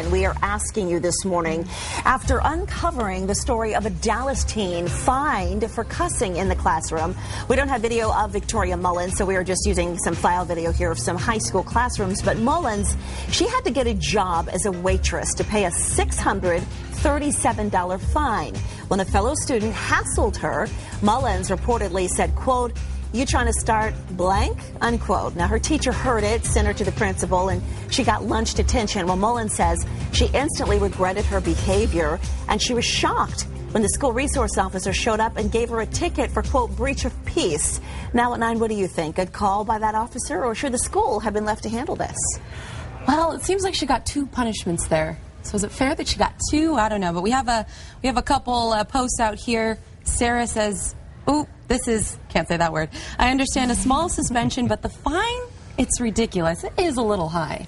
question we are asking you this morning after uncovering the story of a Dallas teen fined for cussing in the classroom. We don't have video of Victoria Mullins, so we are just using some file video here of some high school classrooms. But Mullins, she had to get a job as a waitress to pay a $637 fine. When a fellow student hassled her, Mullins reportedly said, quote, "You trying to start blank?" unquote. Now, her teacher heard it, sent her to the principal, and she got lunch detention. Well, Mullins says she instantly regretted her behavior, and she was shocked when the school resource officer showed up and gave her a ticket for, quote, breach of peace. Now at 9, what do you think? Good call by that officer, or should the school have been left to handle this? Well, it seems like she got 2 punishments there. So is it fair that she got 2? I don't know, but we have a couple posts out here. Sarah says, "Ooh, this is, can't say that word. I understand a small suspension, but the fine, it's ridiculous. It is a little high."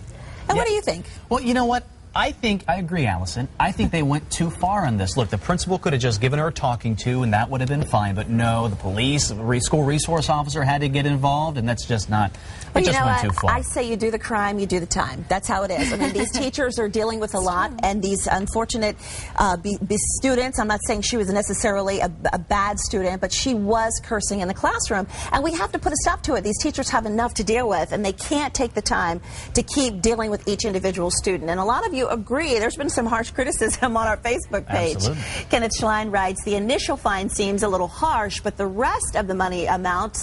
And what do you think? Well, you know what? I agree, Allison. I think they went too far on this. Look, the principal could have just given her a talking to, and that would have been fine. But no, the police, the school resource officer had to get involved, and that's just not, it just went too far. I say you do the crime, you do the time. That's how it is. I mean, these teachers are dealing with a lot, and these unfortunate students, I'm not saying she was necessarily a bad student, but she was cursing in the classroom, and we have to put a stop to it. These teachers have enough to deal with, and they can't take the time to keep dealing with each individual student. And a lot of you agree. There's been some harsh criticism on our Facebook page. Absolutely. Kenneth Schlein writes, the initial fine seems a little harsh, but the rest of the money amount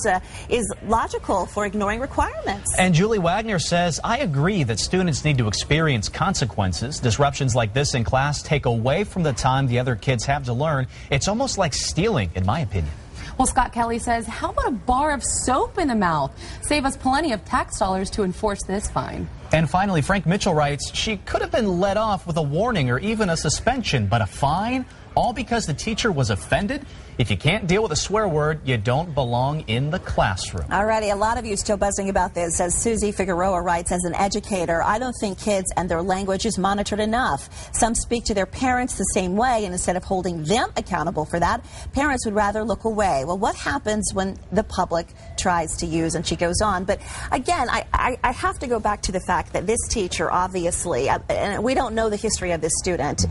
is logical for ignoring requirements. And Julie Wagner says, I agree that students need to experience consequences. Disruptions like this in class take away from the time the other kids have to learn. It's almost like stealing, in my opinion. Well, Scott Kelly says, how about a bar of soap in the mouth? Save us plenty of tax dollars to enforce this fine. And finally, Frank Mitchell writes, she could have been let off with a warning or even a suspension, but a fine? All because the teacher was offended? If you can't deal with a swear word, you don't belong in the classroom. Alrighty, a lot of you still buzzing about this. As Susie Figueroa writes, as an educator, I don't think kids and their language is monitored enough. Some speak to their parents the same way, and instead of holding them accountable for that, parents would rather look away. Well, what happens when the public tries to use, and she goes on. But again, I have to go back to the fact that this teacher, obviously, and we don't know the history of this student,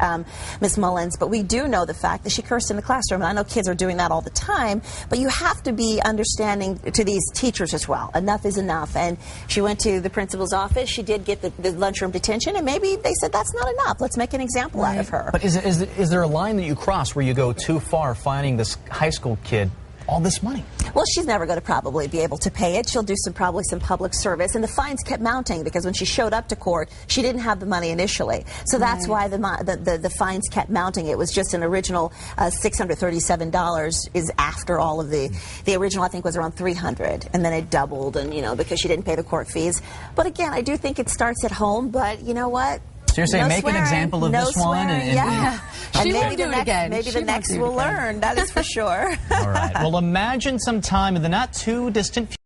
Ms. Mullins, but we do know the fact that she cursed in the classroom. And I know kids are doing that all the time, but you have to be understanding to these teachers as well. Enough is enough. And she went to the principal's office. She did get the lunchroom detention, and maybe they said that's not enough. Let's make an example out of her. But is there a line that you cross where you go too far finding this high school kid all this money? Well, she's never going to probably be able to pay it. She'll do probably some public service. And the fines kept mounting because when she showed up to court, she didn't have the money initially. So that's why the fines kept mounting. It was just an original $637 is after all of the original, I think, was around $300. And then it doubled, and, you know, because she didn't pay the court fees. But again, I do think it starts at home. But you know what? So you're saying make an example of this one? Yeah. And maybe the next will learn. That is for sure. All right. Well, imagine sometime in the not too distant future.